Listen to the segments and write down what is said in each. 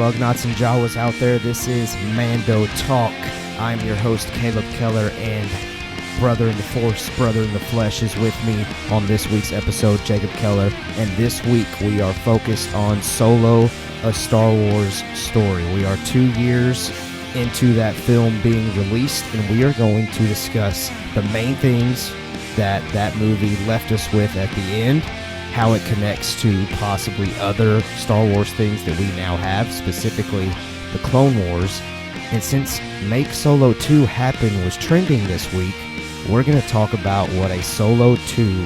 Bugnots and Jawas out there. This is Mando Talk. I'm your host, Caleb Keller, and brother in the force, brother in the flesh is with me on this week's episode, Jacob Keller. And this week we are focused on Solo, a Star Wars story. We are 2 years into that film being released, and we are going to discuss the main things that movie left us with at the end, how it connects to possibly other Star Wars things that we now have, specifically the Clone Wars. And since Make Solo 2 Happen was trending this week, we're going to talk about what a Solo 2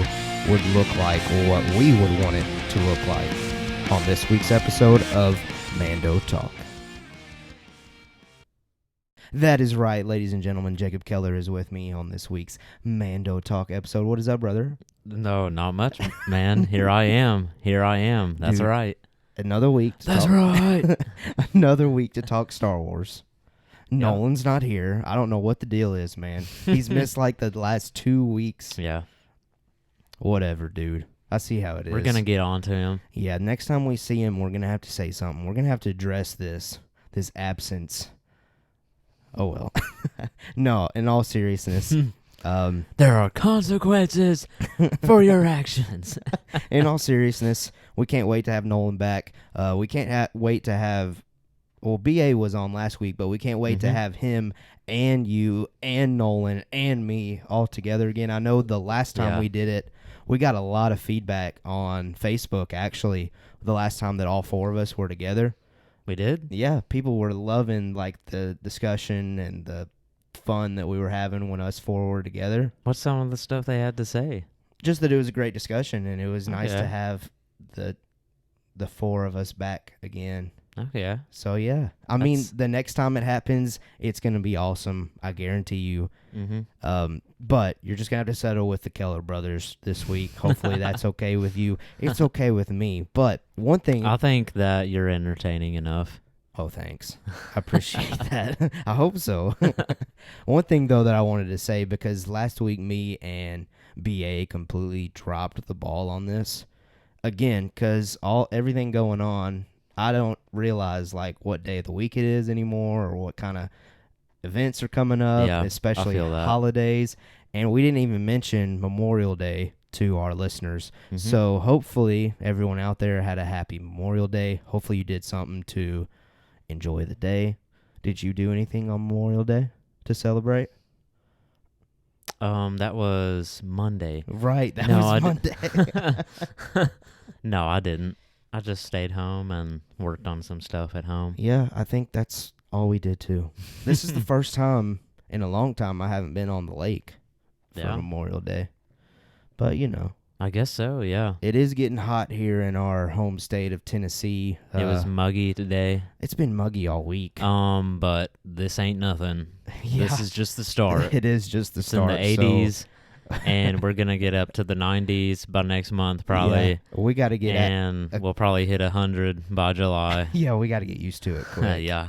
would look like, or what we would want it to look like, on this week's episode of Mando Talk. That is right, ladies and gentlemen. Jacob Keller is with me on this week's Mando Talk episode. What is up, brother? No, not much, man. Here I am. That's Dude, right. Another week. Another week to talk Star Wars. Nolan's not here. I don't know what the deal is, man. He's missed like the last 2 weeks. Yeah. Whatever, dude. I see how it is. We're going to get on to him. Yeah, next time we see him, we're going to have to say something. We're going to have to address this absence. Oh, well. No, in all seriousness. There are consequences for your actions. In all seriousness, we can't wait to have Nolan back. We can't wait to have... Well, BA was on last week, but we can't wait to have him and you and Nolan and me all together again. I know the last time we did it, we got a lot of feedback on Facebook, actually, the last time that all four of us were together. We did? Yeah, people were loving like the discussion and the fun that we were having when us four were together. What's some of the stuff they had to say? Just that it was a great discussion, and it was nice to have the four of us back again. Oh, yeah. So, yeah. I mean, the next time it happens, it's going to be awesome. I guarantee you. Mm-hmm. But you're just going to have to settle with the Keller brothers this week. Hopefully that's okay with you. It's okay with me. But one thing... I think that you're entertaining enough. Oh, thanks. I appreciate that. I hope so. One thing, though, that I wanted to say, because last week me and BA completely dropped the ball on this. Again, because everything going on... I don't realize like what day of the week it is anymore, or what kind of events are coming up, especially holidays. And we didn't even mention Memorial Day to our listeners. Mm-hmm. So hopefully everyone out there had a happy Memorial Day. Hopefully you did something to enjoy the day. Did you do anything on Memorial Day to celebrate? That was Monday. Right, that was Monday. No, I didn't. I just stayed home and worked on some stuff at home. Yeah, I think that's all we did, too. This is the first time in a long time I haven't been on the lake for Memorial Day. But, you know. I guess so, yeah. It is getting hot here in our home state of Tennessee. It was muggy today. It's been muggy all week. But this ain't nothing. Yeah. This is just the start. It is just the start. It's in the 80s. And we're going to get up to the 90s by next month, probably. Yeah, we got to get and we'll probably hit 100 by July. Yeah, we got to get used to it quick. Yeah.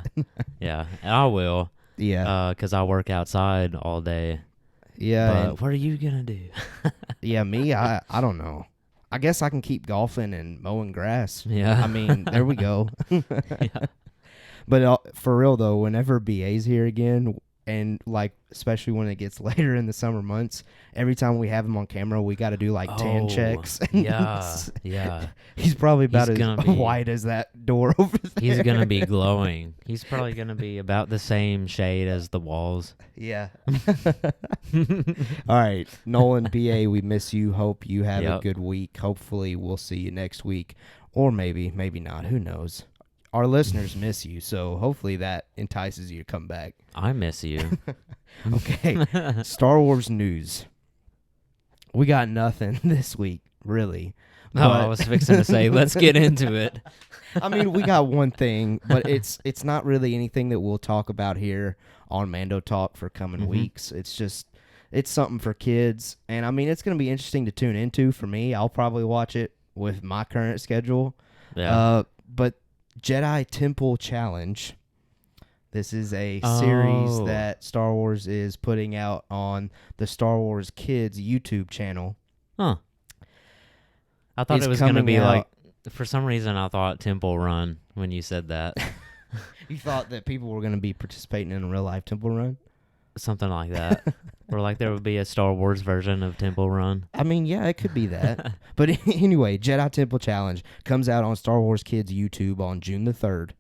And I will. Yeah. Because I work outside all day. Yeah. But what are you going to do? Yeah, me, I don't know. I guess I can keep golfing and mowing grass. Yeah. I mean, there we go. Yeah. But for real, though, whenever BA's here again... And, like, especially when it gets later in the summer months, every time we have him on camera, we got to do, like, tan checks. Yeah. He's probably about as white as that door over there. He's going to be glowing. He's probably going to be about the same shade as the walls. Yeah. All right. Nolan, BA, we miss you. Hope you have a good week. Hopefully we'll see you next week. Or maybe not. Who knows? Our listeners miss you, so hopefully that entices you to come back. I miss you. Okay, Star Wars news. We got nothing this week, really. I was fixing to say, let's get into it. I mean, we got one thing, but it's not really anything that we'll talk about here on Mando Talk for coming weeks. It's something for kids, and I mean, it's going to be interesting to tune into for me. I'll probably watch it with my current schedule. Yeah. But Jedi Temple Challenge. This is a series that Star Wars is putting out on the Star Wars Kids YouTube channel. Huh. I thought it was going to be like, for some reason I thought Temple Run when you said that. You thought that people were going to be participating in a real life Temple Run? Something like that. Or like there would be a Star Wars version of Temple Run. I mean, yeah, it could be that. But anyway, Jedi Temple Challenge comes out on Star Wars Kids YouTube on June the 3rd.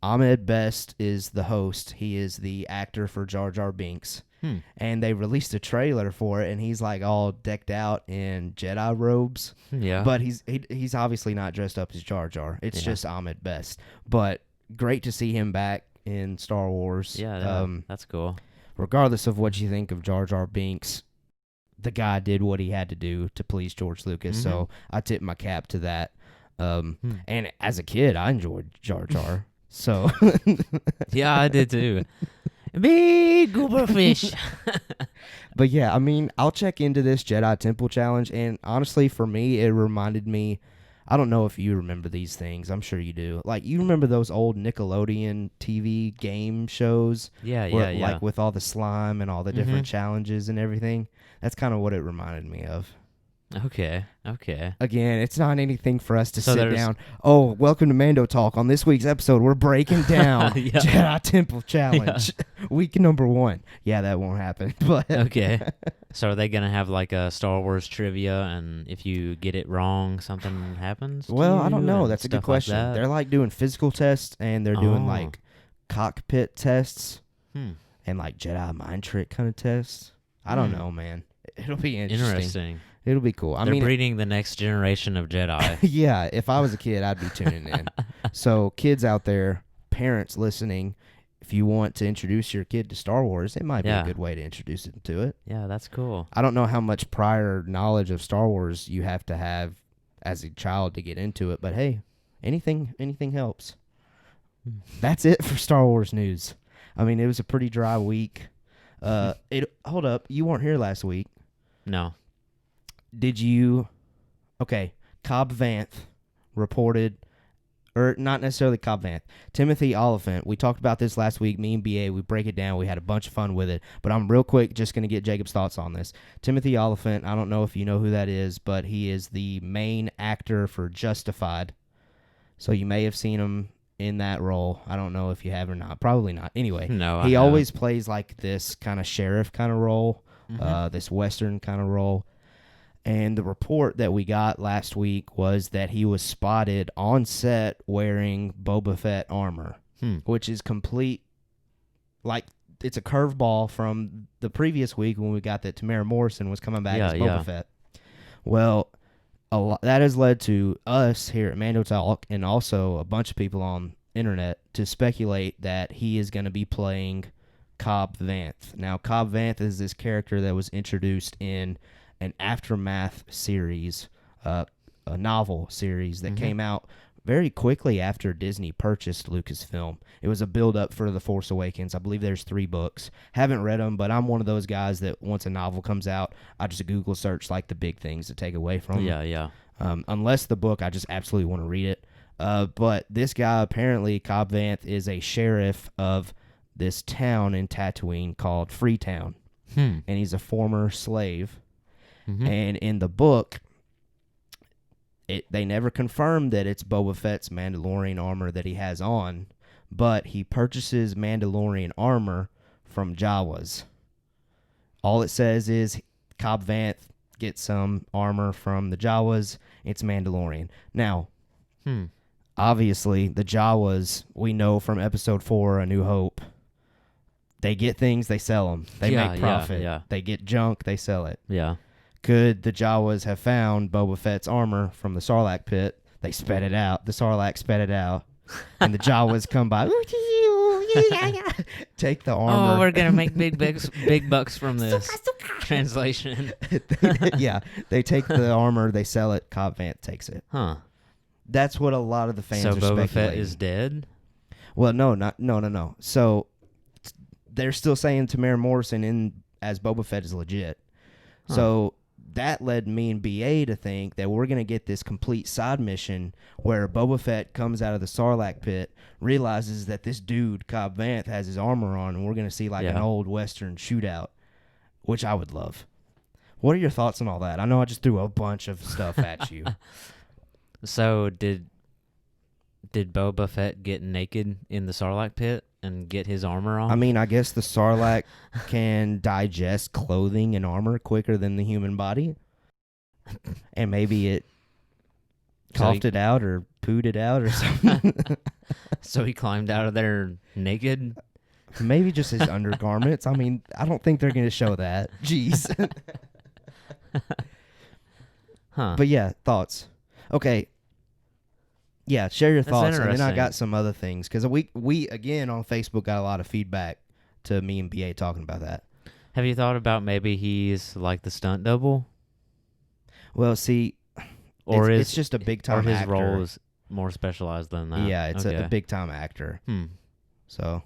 Ahmed Best is the host. He is the actor for Jar Jar Binks. And they released a trailer for it, and he's like all decked out in Jedi robes. Yeah. But he's obviously not dressed up as Jar Jar. It's just Ahmed Best. But great to see him back in Star Wars. Yeah, that's cool. Regardless of what you think of Jar Jar Binks, the guy did what he had to do to please George Lucas. So I tip my cap to that. And as a kid, I enjoyed Jar Jar. So Yeah, I did too. Big goober fish. But yeah, I mean, I'll check into this Jedi Temple Challenge, and honestly, for me, it reminded me, I don't know if you remember these things. I'm sure you do. Like, you remember those old Nickelodeon TV game shows? Yeah. Like with all the slime and all the different challenges and everything? That's kind of what it reminded me of. Okay. Again, it's not anything for us to sit down. Oh, welcome to Mando Talk. On this week's episode, we're breaking down Jedi Temple Challenge. Week number 1. Yeah, that won't happen. But okay. So are they going to have like a Star Wars trivia, and if you get it wrong, something happens? Well, I don't know. That's a good question. Like they're like doing physical tests, and they're doing like cockpit tests and like Jedi mind trick kind of tests. I don't know, man. It'll be interesting. It'll be cool. They're breeding the next generation of Jedi. Yeah, if I was a kid, I'd be tuning in. So kids out there, parents listening, if you want to introduce your kid to Star Wars, it might be a good way to introduce them to it. Yeah, that's cool. I don't know how much prior knowledge of Star Wars you have to have as a child to get into it, but hey, anything helps. That's it for Star Wars news. I mean, it was a pretty dry week. Hold up, you weren't here last week. No. Did you? Okay, Cobb Vanth reported, or not necessarily Cobb Vanth, Timothy Oliphant. We talked about this last week, me and BA. We break it down. We had a bunch of fun with it. But I'm real quick just going to get Jacob's thoughts on this. Timothy Oliphant, I don't know if you know who that is, but he is the main actor for Justified. So you may have seen him in that role. I don't know if you have or not. Probably not. Anyway, no, he always plays like this kind of sheriff kind of role, this Western kind of role. And the report that we got last week was that he was spotted on set wearing Boba Fett armor, which is complete, like, it's a curveball from the previous week when we got that Tamara Morrison was coming back as Boba Fett. Well, that has led to us here at Mando Talk and also a bunch of people on internet to speculate that he is going to be playing Cobb Vanth. Now, Cobb Vanth is this character that was introduced in an Aftermath series, a novel series that came out very quickly after Disney purchased Lucasfilm. It was a build-up for The Force Awakens. I believe there's 3 books. Haven't read them, but I'm one of those guys that once a novel comes out, I just Google search like the big things to take away from them. Yeah. Unless the book, I just absolutely want to read it. But this guy, apparently, Cobb Vanth, is a sheriff of this town in Tatooine called Freetown. And he's a former slave. And in the book, they never confirmed that it's Boba Fett's Mandalorian armor that he has on, but he purchases Mandalorian armor from Jawas. All it says is Cobb Vanth gets some armor from the Jawas. It's Mandalorian. Now, obviously, the Jawas, we know from Episode 4, A New Hope, they get things, they sell them. They make profit. Yeah. They get junk, they sell it. Yeah. Could the Jawas have found Boba Fett's armor from the Sarlacc pit? They sped it out. The Sarlacc sped it out. And the Jawas come by. Take the armor. Oh, we're going to make big bucks from this translation. They take the armor, they sell it, Cobb Vanth takes it. Huh. That's what a lot of the fans are speculating. So Boba Fett is dead? Well, no. So they're still saying Tamara Morrison as Boba Fett is legit. So that led me and BA to think that we're going to get this complete side mission where Boba Fett comes out of the Sarlacc pit, realizes that this dude, Cobb Vanth, has his armor on, and we're going to see like an old Western shootout, which I would love. What are your thoughts on all that? I know I just threw a bunch of stuff at you. So Did Boba Fett get naked in the Sarlacc pit and get his armor off? I mean, I guess the Sarlacc can digest clothing and armor quicker than the human body. And maybe it coughed it out or pooed it out or something. So he climbed out of there naked? Maybe just his undergarments. I mean, I don't think they're going to show that. Jeez. Huh. But yeah, thoughts. Okay. Yeah, share your That's thoughts. And then I interesting. got some other things. Because we, again, on Facebook got a lot of feedback to me and BA talking about that. Have you thought about maybe he's like the stunt double? Well, see, Or it's just a big-time or his actor. role is more specialized than that? Yeah, it's okay. a big-time actor. Hmm. So,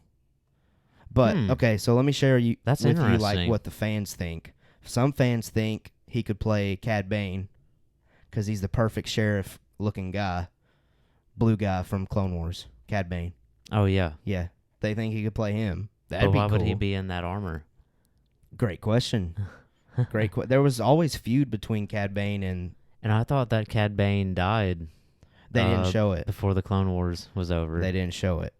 but, okay, so let me share That's with you like interesting. what the fans think. Some fans think he could play Cad Bane because he's the perfect sheriff-looking guy, blue guy from Clone Wars, Cad Bane. Oh, yeah. Yeah, they think he could play him. That'd But be why cool. would he be in that armor? Great question. There was always feud between Cad Bane and And I thought that Cad Bane died they didn't show it. before the Clone Wars was over. They didn't show it.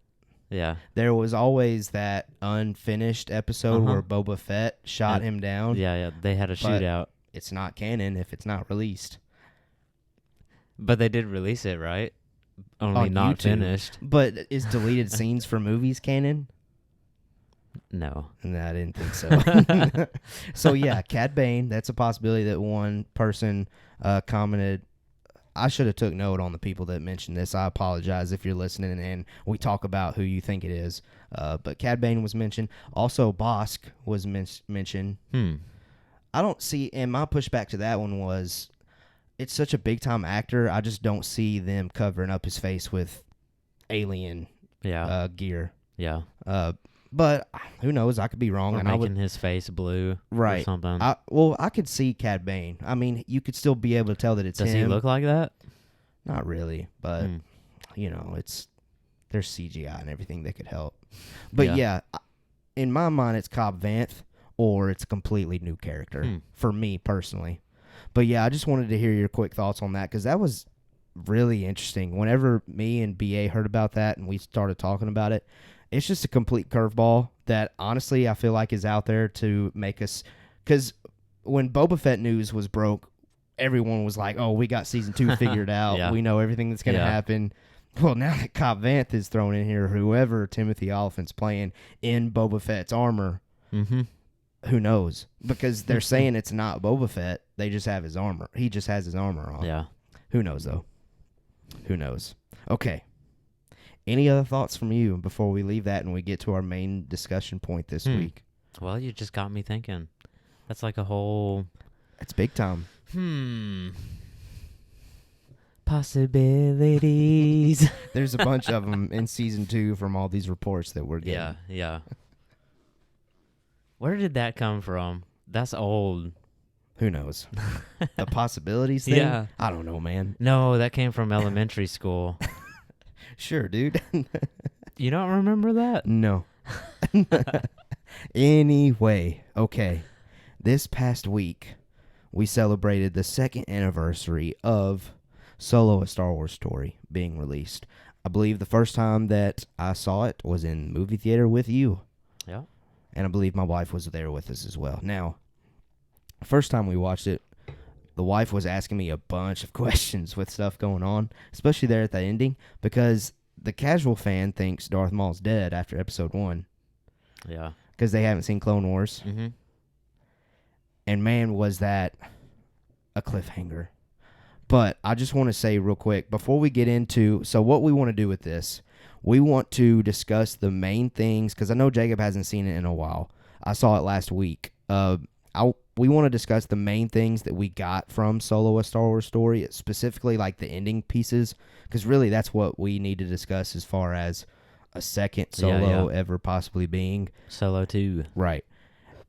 Yeah. There was always that unfinished episode where Boba Fett shot him down. Yeah. They had a shootout. It's not canon if it's not released. But they did release it, right? Only On not YouTube. finished. But is deleted scenes for movies canon? No. No, I didn't think so. So, yeah, Cad Bane, that's a possibility that one person commented. I should have took note on the people that mentioned this. I apologize if you're listening and we talk about who you think it is. But Cad Bane was mentioned. Also, Bosk was mentioned. I don't see, and my pushback to that one was, it's such a big-time actor, I just don't see them covering up his face with alien gear. Yeah. But who knows? I could be wrong. Or and making his face blue or something. I could see Cad Bane. I mean, you could still be able to tell that it's him. Does he look like that? Not really, but, there's CGI and everything that could help. But, yeah, in my mind, it's Cobb Vanth or it's a completely new character for me personally. But, yeah, I just wanted to hear your quick thoughts on that because that was really interesting. Whenever me and BA heard about that and we started talking about it, it's just a complete curveball that, honestly, I feel like is out there to make us... Because when Boba Fett news was broke, everyone was like, oh, we got Season 2 figured out. Yeah. We know everything that's going to happen. Well, now that Cobb Vanth is thrown in here, whoever Timothy Olyphant's playing in Boba Fett's armor, who knows? Because they're saying it's not Boba Fett. They just have his armor. He just has his armor on. Yeah. Who knows, though? Who knows? Okay. Any other thoughts from you before we leave that and we get to our main discussion point this week? Well, you just got me thinking. That's like a whole... It's big time. Possibilities. There's a bunch of them in Season 2 from all these reports that we're getting. Yeah. Where did that come from? That's old. Who knows? The possibilities thing? Yeah. I don't know, man. No, that came from elementary school. Sure, dude. You don't remember that? No. Anyway, okay. This past week, we celebrated the 2nd anniversary of Solo: A Star Wars Story being released. I believe the first time that I saw it was in movie theater with you. Yeah. And I believe my wife was there with us as well. Now, first time we watched it, the wife was asking me a bunch of questions with stuff going on, especially there at the ending, because the casual fan thinks Darth Maul's dead after Episode 1. Yeah. Because they haven't seen Clone Wars. Mm-hmm. And man, was that a cliffhanger. But I just want to say real quick, before we get into... So what we want to do with this, we want to discuss the main things, because I know Jacob hasn't seen it in a while. I saw it last week. We want to discuss the main things that we got from Solo: A Star Wars Story, specifically like the ending pieces, because really that's what we need to discuss as far as a second Solo ever possibly being. Solo 2. Right.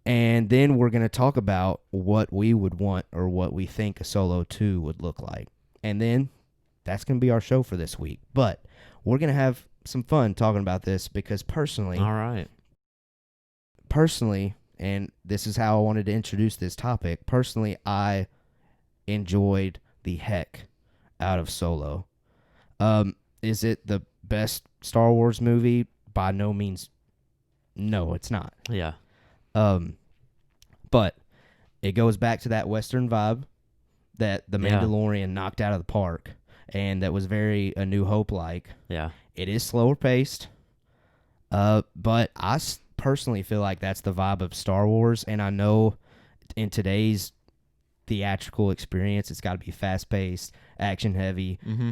And then we're going to talk about what we would want or what we think a Solo 2 would look like. And then that's going to be our show for this week. But we're going to have some fun talking about this because personally... All right. Personally, and this is how I wanted to introduce this topic, personally, I enjoyed the heck out of Solo. Is it the best Star Wars movie? By no means. No, it's not. Yeah. But it goes back to that Western vibe that the Yeah. Mandalorian knocked out of the park, and that was very A New Hope like. Yeah. It is slower paced, but I personally feel like that's the vibe of Star Wars, and I know in today's theatrical experience, it's got to be fast paced, action heavy, Mm-hmm.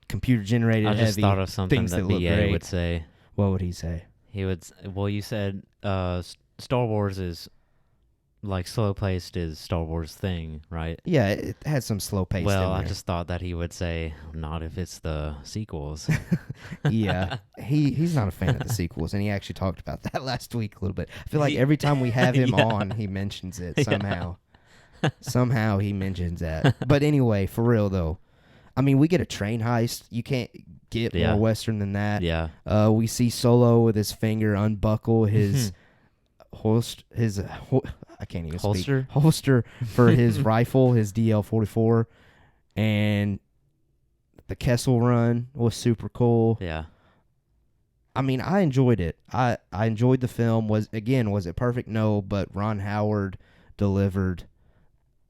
computer generated I heavy. just thought of something things that that look BA great. would say. What would he say? He would. Well, you said Star Wars is like slow paced is Star Wars thing, right? Yeah, it had some slow pace. Well, in I there. just thought that he would say not if it's the sequels. Yeah, he's not a fan of the sequels, and he actually talked about that last week a little bit. I feel like He- every time we have him Yeah. on, he mentions it Yeah. somehow. Somehow he mentions that. But anyway, for real though, I mean, we get a train heist. You can't get Yeah. more Western than that. Yeah. We see Solo with his finger unbuckle his I can't even Holster? speak. Holster for his rifle, his DL-44, and the Kessel Run was super cool. Yeah. I mean, I enjoyed it. I enjoyed the film. Was it perfect? No, but Ron Howard delivered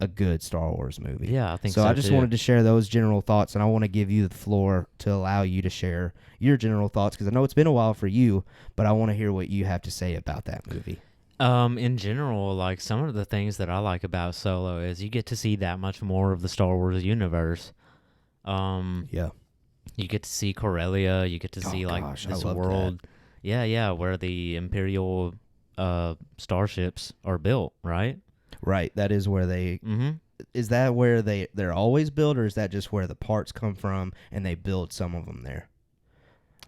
a good Star Wars movie. Yeah, I think so. So I just too. wanted to share those general thoughts, and I want to give you the floor to allow you to share your general thoughts, because I know it's been a while for you, but I want to hear what you have to say about that movie. In general, like some of the things that I like about Solo is you get to see that much more of the Star Wars universe. Yeah. You get to see Corellia. You get to see I this loved world. Yeah, where the Imperial starships are built, right? Right. That is where they... Mm-hmm. Is that where they're always built, or is that just where the parts come from and they build some of them there?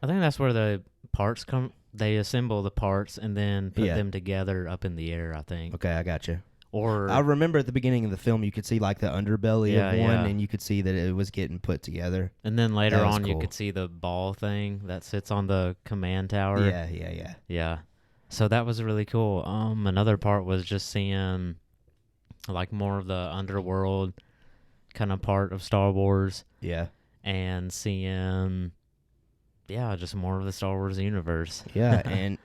I think that's where the parts come. They assemble the parts and then put Yeah. them together up in the air, I think. Okay, I got you. Or I remember at the beginning of the film, you could see like the underbelly Yeah, of one, yeah. and you could see that it was getting put together. and then later That was on you cool. could see the ball thing that sits on the command tower. Yeah. Yeah. So that was really cool. Another part was just seeing like more of the underworld kind of part of Star Wars Yeah. and seeing just more of the Star Wars universe. Yeah, and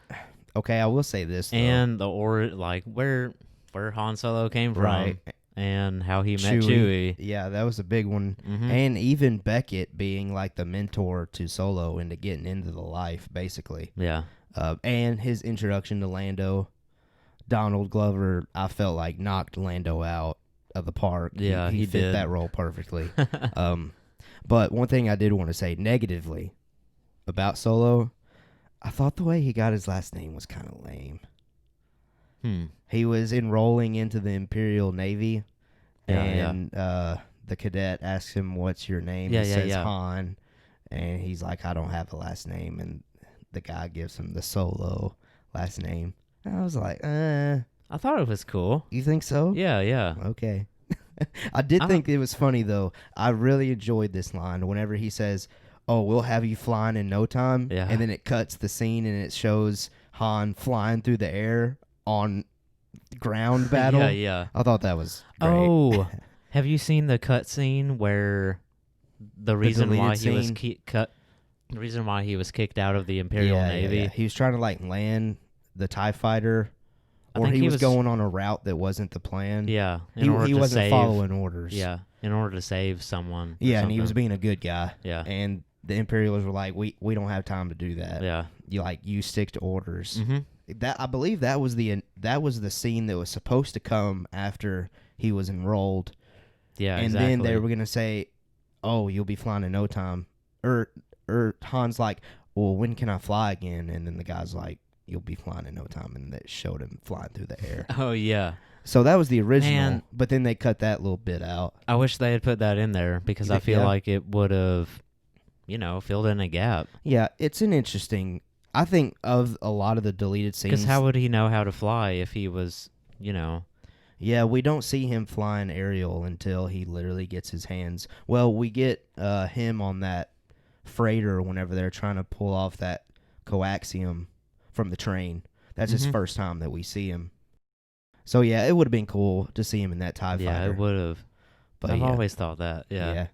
okay, I will say this though. And like where Han Solo came from Right. and how he met Chewie. Yeah, that was a big one. Mhm. And even Beckett being like the mentor to Solo into getting into the life, basically. Yeah. And his introduction to Lando. Donald Glover, I felt like knocked Lando out of the park. Yeah, he he fit did. that role perfectly. But one thing I did want to say negatively about Solo, I thought the way he got his last name was kind of lame. He was enrolling into the Imperial Navy, and the cadet asks him, "What's your name?" He says Han, and he's like, "I don't have a last name," and the guy gives him the Solo last name. And I was like, I thought it was cool. you think so? Yeah. Okay. I did think it was funny, though. I really enjoyed this line whenever he says, "Oh, we'll have you flying in no time." Yeah. And then it cuts the scene and it shows Han flying through the air on ground battle. Yeah. I thought that was great. Oh, have you seen the cut scene where the reason why deleted he was scene? the reason why he was kicked out of the Imperial Navy? Yeah. He was trying to like land the TIE fighter, I or think he he was was- going on a route that wasn't the plan. Yeah, in He order to wasn't save, following orders. Yeah, in order to save someone. or Yeah, and he was something. being a good guy. Yeah. And the Imperials were like, we don't have time to do that. Yeah. You stick to orders. Mm-hmm. That I believe that was the scene that was supposed to come after he was enrolled. Yeah, And exactly. then they were gonna say, "Oh, you'll be flying in no time." Or Han's like, "Well, when can I fly again?" And then the guy's like, "You'll be flying in no time," and that showed him flying through the air. Oh yeah. So that was the original, Man. but then they cut that little bit out. I wish they had put that in there because I feel Yeah. like it would have, filled in a gap. Yeah, it's an interesting. I think of a lot of the deleted scenes. Because how would he know how to fly if he was, Yeah, we don't see him flying aerial until he literally gets his hands. Well, we get him on that freighter whenever they're trying to pull off that coaxium from the train. That's his Mhm. first time that we see him. So yeah, it would have been cool to see him in that TIE Yeah, fighter. it would have. But I've yeah, always thought that. Yeah. Who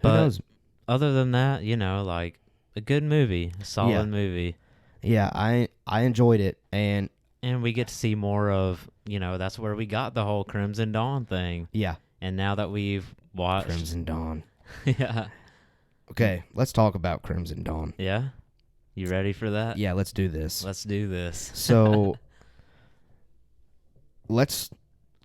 But- knows? other than that, like a good movie, a solid movie. Yeah, I enjoyed it, and we get to see more of, that's where we got the whole Crimson Dawn thing. yeah, And now that we've watched Crimson Dawn. yeah. Okay, let's talk about Crimson Dawn. Yeah. You ready for that? Yeah, let's do this. Let's do this. So let's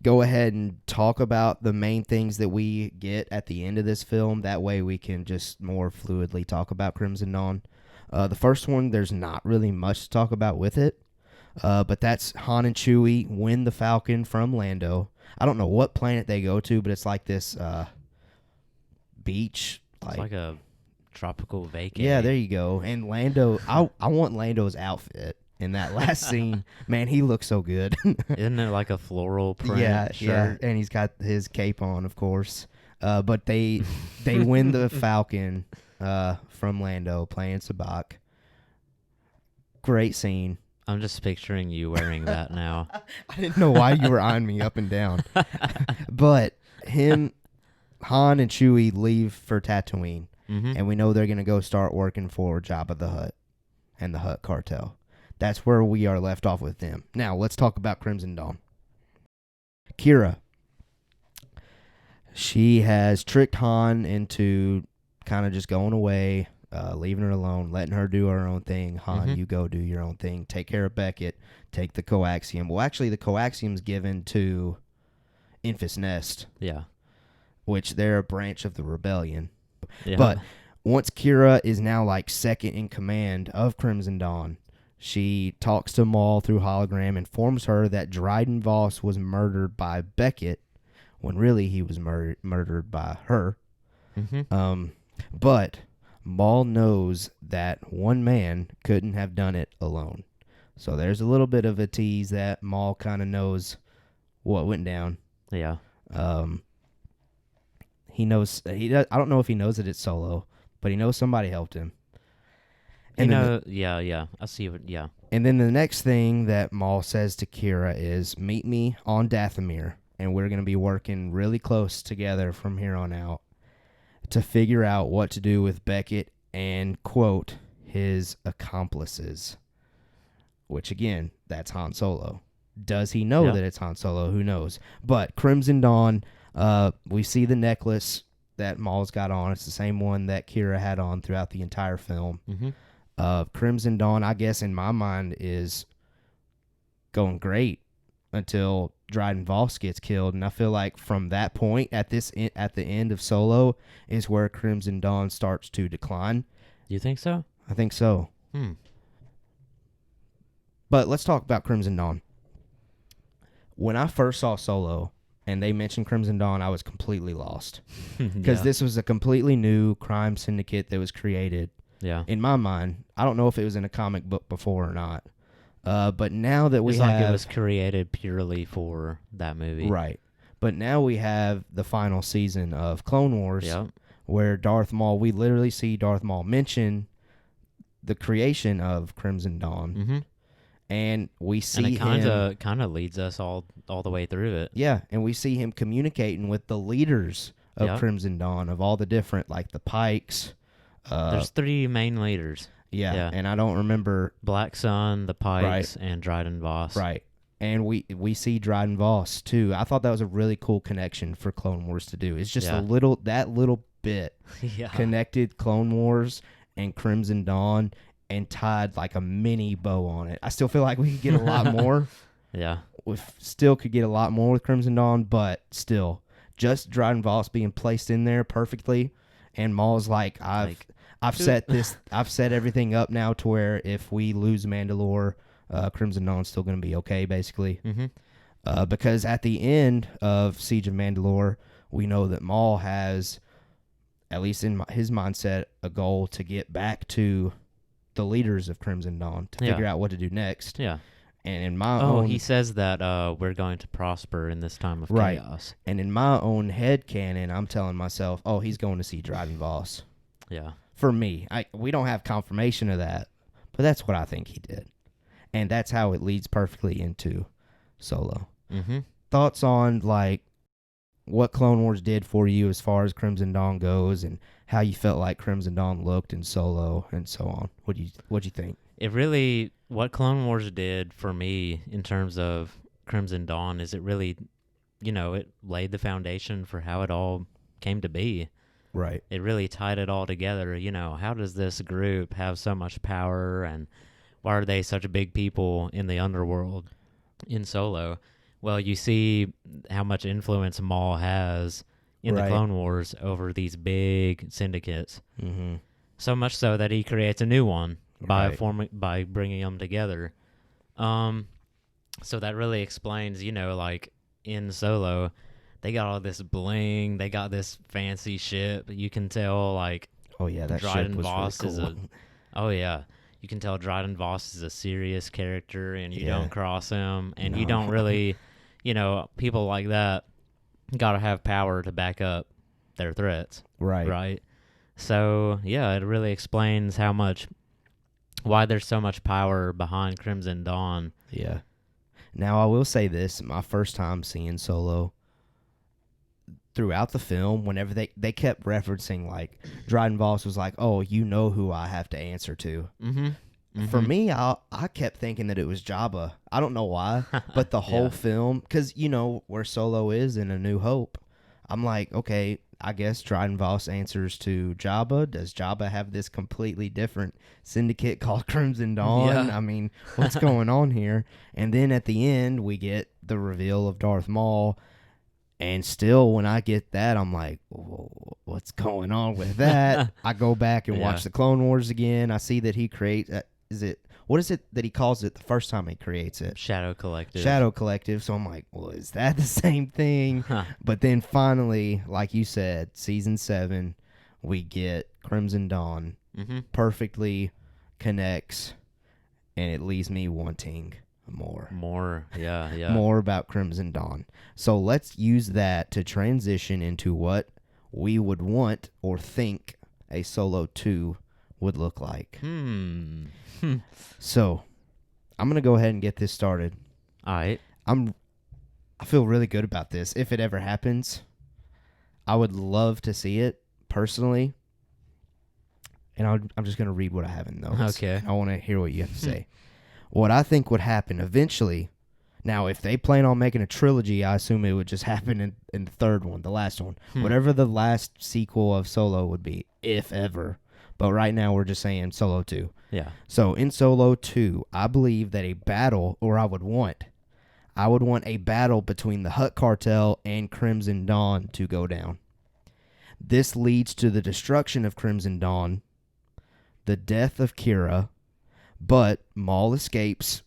go ahead and talk about the main things that we get at the end of this film. That way we can just more fluidly talk about Crimson Dawn. The first one, there's not really much to talk about with it, but that's Han and Chewie win the Falcon from Lando. I don't know what planet they go to, but it's like this beach. It's like a tropical vacay. Yeah, there you go. And Lando, I want Lando's outfit in that last scene. Man, he looks so good. Isn't it like a floral print shirt? Yeah, and he's got his cape on, of course. But they win the Falcon from Lando playing Sabacc. Great scene. I'm just picturing you wearing that now. I didn't know why you were eyeing me up and down. But Han and Chewie leave for Tatooine, and we know they're going to go start working for Jabba the Hutt and the Hutt cartel. That's where we are left off with them. Now, let's talk about Crimson Dawn. Qi'ra. She has tricked Han into kind of just going away, leaving her alone, letting her do her own thing. Han, you go do your own thing. Take care of Beckett. Take the coaxium. Well, actually, the coaxium's given to Enfys Nest. Yeah. Which they're a branch of the rebellion. Yeah. But once Qi'ra is now like second in command of Crimson Dawn, she talks to Maul through hologram, informs her that Dryden Voss was murdered by Beckett when really he was murdered by her. But Maul knows that one man couldn't have done it alone. So there's a little bit of a tease that Maul kind of knows what went down. Yeah. He knows I don't know if he knows that it's Solo, but he knows somebody helped him. And yeah. I see what, yeah. And then the next thing that Maul says to Qi'ra is, meet me on Dathomir, and we're going to be working really close together from here on out to figure out what to do with Beckett and, quote, his accomplices. Which, again, that's Han Solo. Does he know that it's Han Solo? Who knows? But Crimson Dawn, we see the necklace that Maul's got on. It's the same one that Qi'ra had on throughout the entire film. Crimson Dawn, I guess, in my mind, is going great until Dryden Voss gets killed. And I feel like from that point, at the end of Solo, is where Crimson Dawn starts to decline. You think so? I think so. But let's talk about Crimson Dawn. When I first saw Solo and they mentioned Crimson Dawn, I was completely lost. Because this was a completely new crime syndicate that was created. Yeah. In my mind, I don't know if it was in a comic book before or not. But now that we it's have... like it was created purely for that movie. Right. But now we have the final season of Clone Wars, where Darth Maul, we literally see Darth Maul mention the creation of Crimson Dawn. And we see and it kind of leads us all the way through it. Yeah, and we see him communicating with the leaders of Crimson Dawn, of all the different, like the Pikes. There's 3 main leaders. Yeah, and I don't remember... Black Sun, the Pikes, and Dryden Voss. Right. And we see Dryden Voss, too. I thought that was a really cool connection for Clone Wars to do. It's just that little bit connected Clone Wars and Crimson Dawn and tied like a mini bow on it. I still feel like we could get a lot more. We still could get a lot more with Crimson Dawn, but still, just Dryden Voss being placed in there perfectly, and Maul's like, I've set everything up now to where if we lose Mandalore, Crimson Dawn's still going to be okay, basically. Because at the end of Siege of Mandalore, we know that Maul has, at least in his mindset, a goal to get back to the leaders of Crimson Dawn to figure out what to do next. And in my own... he says that we're going to prosper in this time of chaos. And in my own head canon, I'm telling myself, he's going to see Dryden Voss. For me. We don't have confirmation of that, but that's what I think he did. And that's how it leads perfectly into Solo. Thoughts on, like, what Clone Wars did for you as far as Crimson Dawn goes, and how you felt like Crimson Dawn looked in Solo and so on. What'd you think? It really, what Clone Wars did for me in terms of Crimson Dawn is it really, it laid the foundation for how it all came to be. Right. It really tied it all together. How does this group have so much power, and why are they such big people in the underworld in Solo? Well, you see how much influence Maul has in the Clone Wars over these big syndicates. Mm-hmm. So much so that he creates a new one by bringing them together. So that really explains, like in Solo, they got all this bling, they got this fancy ship. You can tell, like, oh yeah, that Dryden ship was Voss really cool. oh yeah, you can tell Dryden Voss is a serious character, and you don't cross him, and you don't really, people like that gotta have power to back up their threats. Right. So yeah, it really explains why there's so much power behind Crimson Dawn. Yeah. Now, I will say this, my first time seeing Solo, throughout the film, whenever they kept referencing, like, Dryden Voss was like, oh, you know who I have to answer to. Mm-hmm. Mm-hmm. For me, I kept thinking that it was Jabba. I don't know why, but the whole film, because, where Solo is in A New Hope, I'm like, okay, I guess Dryden Voss answers to Jabba. Does Jabba have this completely different syndicate called Crimson Dawn? Yeah. I mean, what's going on here? And then at the end, we get the reveal of Darth Maul. And still, when I get that, I'm like, what's going on with that? I go back and watch the Clone Wars again. I see that he creates... what is it that he calls it the first time he creates it? Shadow Collective. Shadow Collective. So I'm like, well, is that the same thing? But then finally, like you said, season 7, we get Crimson Dawn. Mm-hmm. Perfectly connects, and it leaves me wanting more. Yeah. More about Crimson Dawn. So let's use that to transition into what we would want or think a Solo 2 would look like. So, I'm going to go ahead and get this started. All right. I feel really good about this. If it ever happens, I would love to see it personally. And I'm just going to read what I have in notes. Okay. I want to hear what you have to say. What I think would happen eventually. Now, if they plan on making a trilogy, I assume it would just happen in the third one, the last one. Whatever the last sequel of Solo would be, if ever. But right now, we're just saying Solo 2. Yeah. So in Solo 2, I believe that I would want a battle between the Hutt Cartel and Crimson Dawn to go down. This leads to the destruction of Crimson Dawn, the death of Qi'ra, but Maul escapes,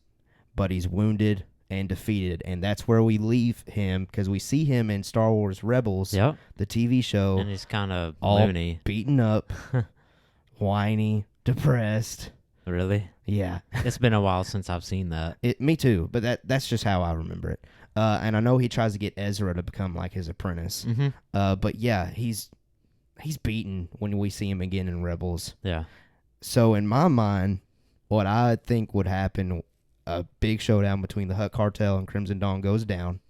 but he's wounded and defeated, and that's where we leave him, because we see him in Star Wars Rebels, the TV show, and he's kind of all loony, beaten up, whiny, depressed. Really? Yeah. It's been a while since I've seen that. Me too, but that's just how I remember it. And I know he tries to get Ezra to become like his apprentice. Mm-hmm. But yeah, he's beaten when we see him again in Rebels. Yeah. So in my mind, what I think would happen, a big showdown between the Hutt Cartel and Crimson Dawn goes down.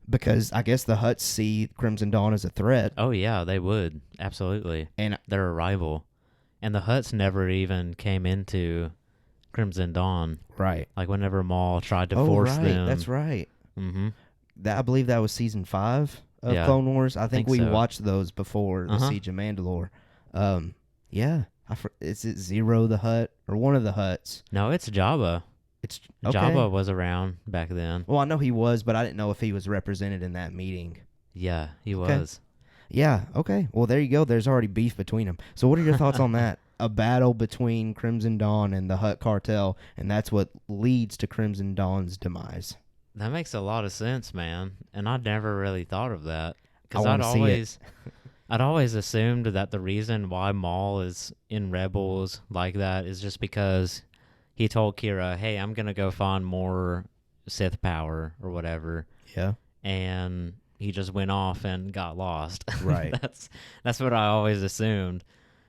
Because I guess the Hutts see Crimson Dawn as a threat. Oh yeah, they would. Absolutely. And they're a rival. And the Hutts never even came into Crimson Dawn. Right. Like whenever Maul tried to force them. That's right. Mm-hmm. I believe that was season 5 of Clone Wars. I think we watched those before the Siege of Mandalore. Yeah. Is it Zero the Hutt or one of the Hutts? No, it's Jabba. It's okay. Jabba was around back then. Well, I know he was, but I didn't know if he was represented in that meeting. Yeah, he was. Yeah, okay. Well, there you go. There's already beef between them. So what are your thoughts on that? A battle between Crimson Dawn and the Hutt Cartel, and that's what leads to Crimson Dawn's demise. That makes a lot of sense, man. And I'd never really thought of that. Because I'd always assumed that the reason why Maul is in Rebels like that is just because he told Qi'ra, hey, I'm going to go find more Sith power or whatever. Yeah. And he just went off and got lost. Right. That's what I always assumed.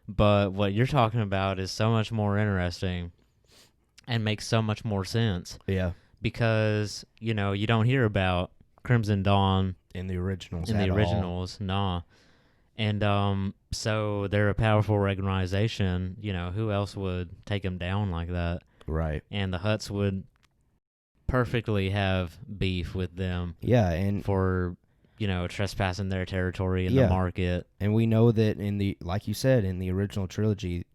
But what you're talking about is so much more interesting and makes so much more sense. Yeah. Because, you don't hear about Crimson Dawn in the originals. nah. And so they're a powerful organization. You know, who else would take them down like that? Right. And the Hutts would perfectly have beef with them. Yeah, and for, trespassing their territory in the market. And we know that like you said, in the original trilogy,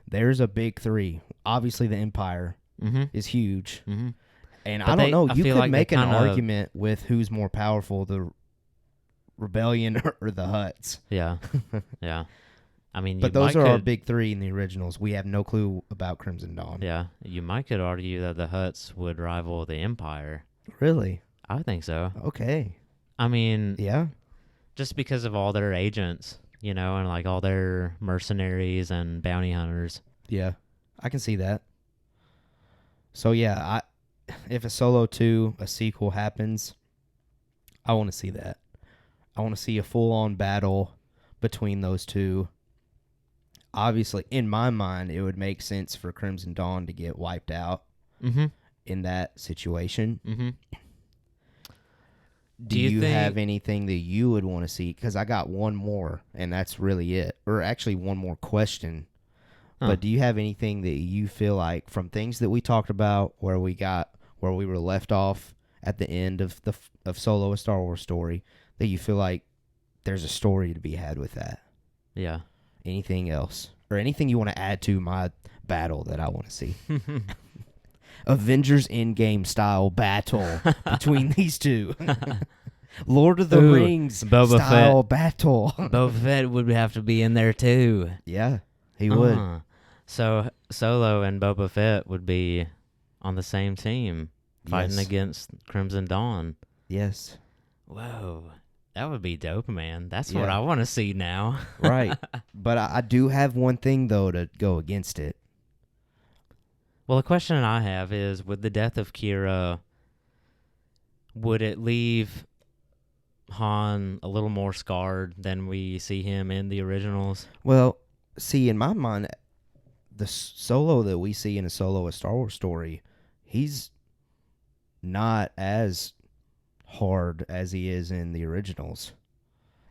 there's a big three. Obviously, the Empire is huge. Mm-hmm. And I don't know, you could make an argument with who's more powerful, the Rebellion or the Hutts. Yeah, yeah. I mean, but those are our big three in the originals. We have no clue about Crimson Dawn. Yeah, you could argue that the Hutts would rival the Empire. Really? I think so. Okay. I mean, yeah, just because of all their agents, and like all their mercenaries and bounty hunters. Yeah, I can see that. So yeah, if a Solo 2, a sequel happens, I want to see that. I want to see a full-on battle between those two. Obviously, in my mind, it would make sense for Crimson Dawn to get wiped out in that situation. Mm-hmm. Do you have anything that you would want to see? Because I got one more, and that's really it. Or actually, one more question. But do you have anything that you feel like, from things that we talked about, where we were left off at the end of Solo: A Star Wars Story, that you feel like there's a story to be had with that? Yeah. Anything else? Or anything you want to add to my battle that I want to see? Avengers Endgame style battle between these two. Lord of the Rings Boba style Fett. Battle. Boba Fett would have to be in there too. Yeah, he would. So Solo and Boba Fett would be on the same team fighting against Crimson Dawn. Yes. Whoa. That would be dope, man. That's what I want to see now. Right. But I do have one thing, though, to go against it. Well, the question I have is, with the death of Qi'ra, would it leave Han a little more scarred than we see him in the originals? Well, see, in my mind, the Solo that we see in a Solo: A Star Wars Story, he's not as hard as he is in the originals,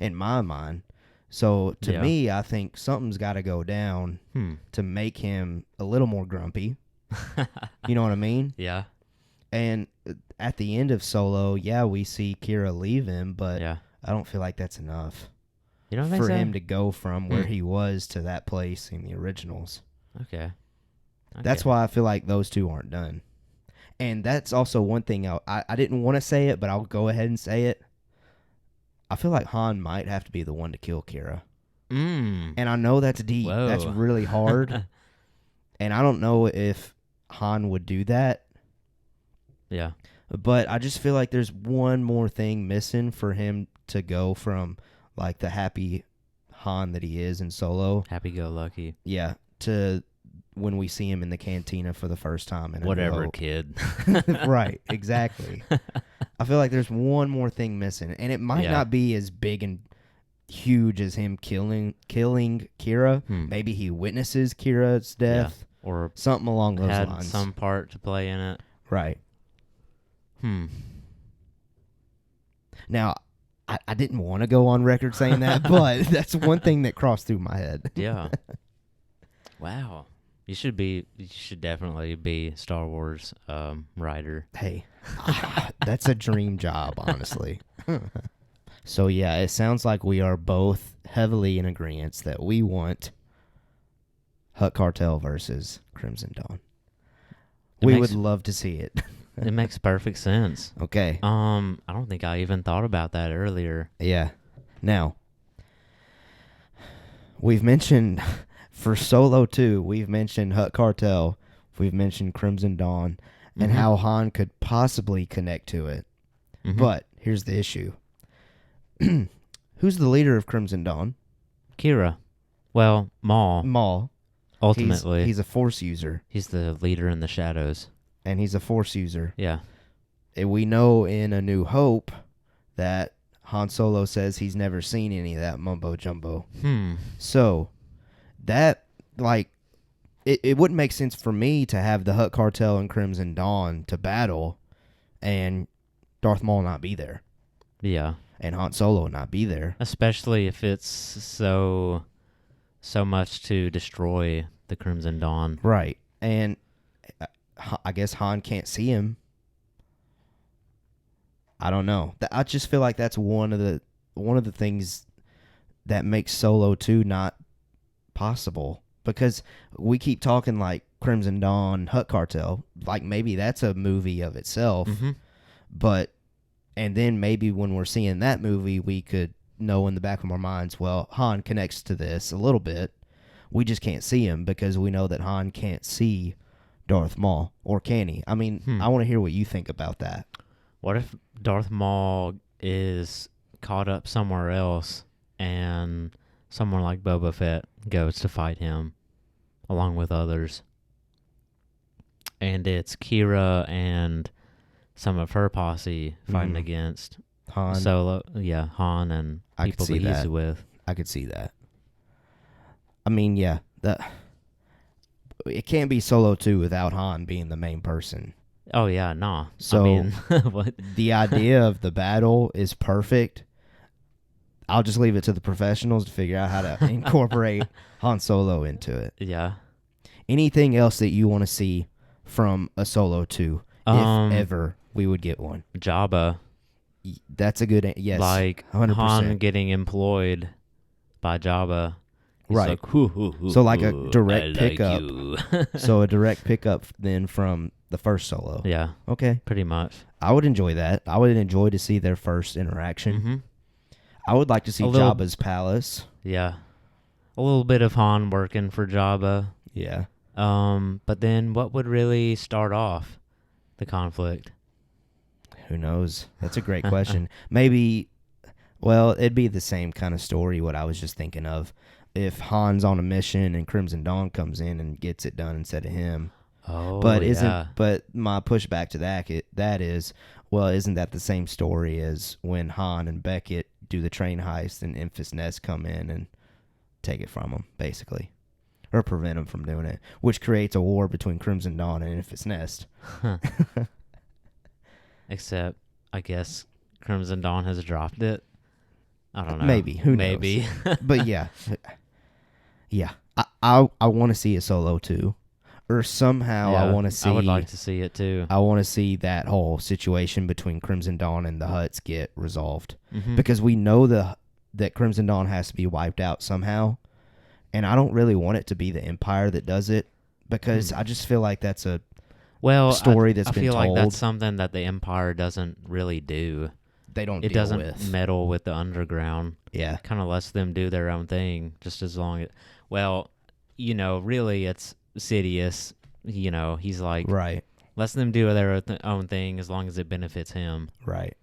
in my mind. So, to me, I think something's got to go down to make him a little more grumpy. You know what I mean? Yeah. And at the end of Solo, we see Qi'ra leave him, but I don't feel like that's enough. You don't think for so? him to go from where he was to that place in the originals. Okay. That's why I feel like those two aren't done. And that's also one thing I didn't want to say it, but I'll go ahead and say it. I feel like Han might have to be the one to kill Qi'ra. And I know that's deep. Whoa. That's really hard. And I don't know if Han would do that. Yeah. But I just feel like there's one more thing missing for him to go from like the happy Han that he is in Solo. Happy-go-lucky. Yeah. To when we see him in the cantina for the first time. In Whatever, kid. Right. Exactly. I feel like there's one more thing missing. And it might not be as big and huge as him killing Qi'ra. Maybe he witnesses Kira's death. Or something along those had lines. some part to play in it. Right. Now, I didn't want to go on record saying that, but that's one thing that crossed through my head. Yeah. Wow. You should definitely be Star Wars writer. Hey, that's a dream job, honestly. So yeah, it sounds like we are both heavily in agreement that we want Hutt Cartel versus Crimson Dawn. We would love to see it. It makes perfect sense. Okay. I don't think I even thought about that earlier. Yeah. Now, we've mentioned for Solo 2, we've mentioned Hutt Cartel, we've mentioned Crimson Dawn, and how Han could possibly connect to it. But here's the issue. Who's the leader of Crimson Dawn? Qi'ra. Well, Maul. Ultimately. He's a Force user. He's the leader in the shadows. And he's a Force user. Yeah. And we know in A New Hope that Han Solo says he's never seen any of that mumbo-jumbo. So, that, like, it wouldn't make sense for me to have the Hutt Cartel and Crimson Dawn to battle and Darth Maul not be there. Yeah. And Han Solo would not be there. Especially if it's so much to destroy the Crimson Dawn. Right. And I guess Han can't see him. I don't know. I just feel like that's one of the things that makes Solo 2 not possible, because we keep talking like Crimson Dawn, Hutt Cartel, like maybe that's a movie of itself, but and then maybe when we're seeing that movie, we could know in the back of our minds, well, Han connects to this a little bit. We just can't see him because we know that Han can't see Darth Maul, or can he? I mean, I want to hear what you think about that. What if Darth Maul is caught up somewhere else and someone like Boba Fett goes to fight him along with others? And it's Qi'ra and some of her posse fighting against Han. Solo. Yeah, Han and people that he's with. I could see that. I mean, yeah, it can't be Solo 2 without Han being the main person. Oh, yeah, nah. So I mean, what? The idea of the battle is perfect. I'll just leave it to the professionals to figure out how to incorporate Han Solo into it. Yeah. Anything else that you want to see from a Solo 2, if ever we would get one? Jabba. That's a good, yes, like 100%. Han getting employed by Jabba. He's right. Like, hoo, so like a direct pickup. Like So a direct pickup then from the first Solo. Yeah. Okay. Pretty much. I would enjoy that. I would enjoy to see their first interaction. I would like to see Jabba's palace. Yeah. A little bit of Han working for Jabba. Yeah. But then what would really start off the conflict? Who knows? That's a great question. Maybe, well, it'd be the same kind of story, what I was just thinking of. If Han's on a mission and Crimson Dawn comes in and gets it done instead of him. Oh, but yeah. But my pushback to that is, well, isn't that the same story as when Han and Beckett do the train heist and Enfys Nest come in and take it from them, basically, or prevent them from doing it, which creates a war between Crimson Dawn and Enfys Nest. Except, I guess Crimson Dawn has dropped it. I don't know. Maybe. Who knows? Maybe. But yeah. Yeah. I want to see a Solo 2. Or somehow I want to see... I would like to see it too. I want to see that whole situation between Crimson Dawn and the Hutts get resolved. Because we know that Crimson Dawn has to be wiped out somehow. And I don't really want it to be the Empire that does it. Because I just feel like that's a story that's been told. I feel like that's something that the Empire doesn't really do. They don't It deal doesn't with. meddle with the underground. Yeah. Kind of lets them do their own thing, just as long as... Well, really, it's Sidious. He's like... Right. Lets them do their own thing as long as it benefits him. Right.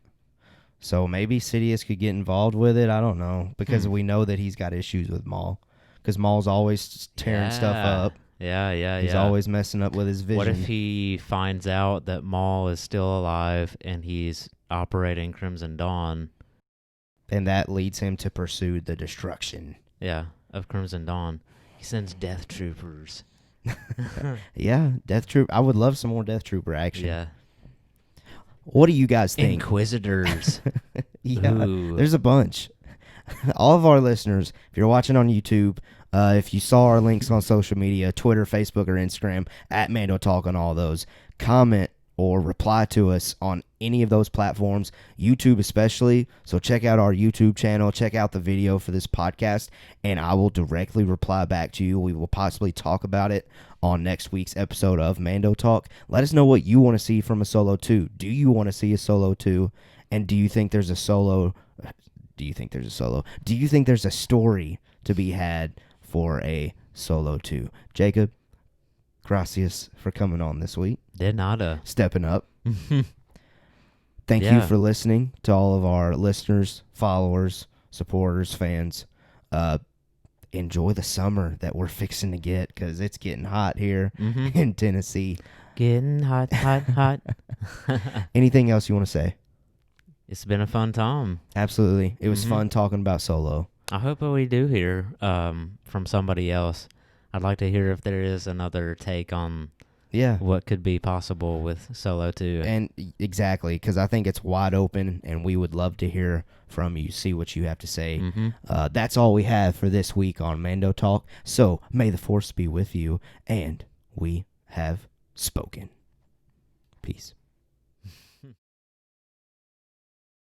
So maybe Sidious could get involved with it. I don't know. Because we know that he's got issues with Maul. Because Maul's always tearing stuff up. Yeah. He's always messing up with his vision. What if he finds out that Maul is still alive and he's operating Crimson Dawn? And that leads him to pursue the destruction. Yeah, of Crimson Dawn. He sends Death Troopers. Yeah, Death Troop. I would love some more Death Trooper action. Yeah. What do you guys think? Inquisitors. Yeah, Ooh. There's a bunch. All of our listeners, if you're watching on YouTube, if you saw our links on social media, Twitter, Facebook, or Instagram, at Mando Talk on all those, comment or reply to us on any of those platforms, YouTube especially. So check out our YouTube channel, check out the video for this podcast, and I will directly reply back to you. We will possibly talk about it on next week's episode of Mando Talk. Let us know what you want to see from a Solo 2. Do you want to see a Solo 2? And do you think there's a Solo? Do you think there's a Solo? Do you think there's a story to be had for a Solo 2? Jacob, gracias for coming on this week. De nada. Stepping up. Thank you for listening to all of our listeners, followers, supporters, fans. Enjoy the summer that we're fixing to get, because it's getting hot here in Tennessee. Getting hot, hot, hot. Anything else you want to say? It's been a fun time. Absolutely. It was fun talking about Solo. I hope we do hear from somebody else. I'd like to hear if there is another take on Yeah. what could be possible with Solo 2. And exactly, because I think it's wide open, and we would love to hear from you, see what you have to say. That's all we have for this week on Mando Talk. So may the Force be with you, and we have spoken. Peace.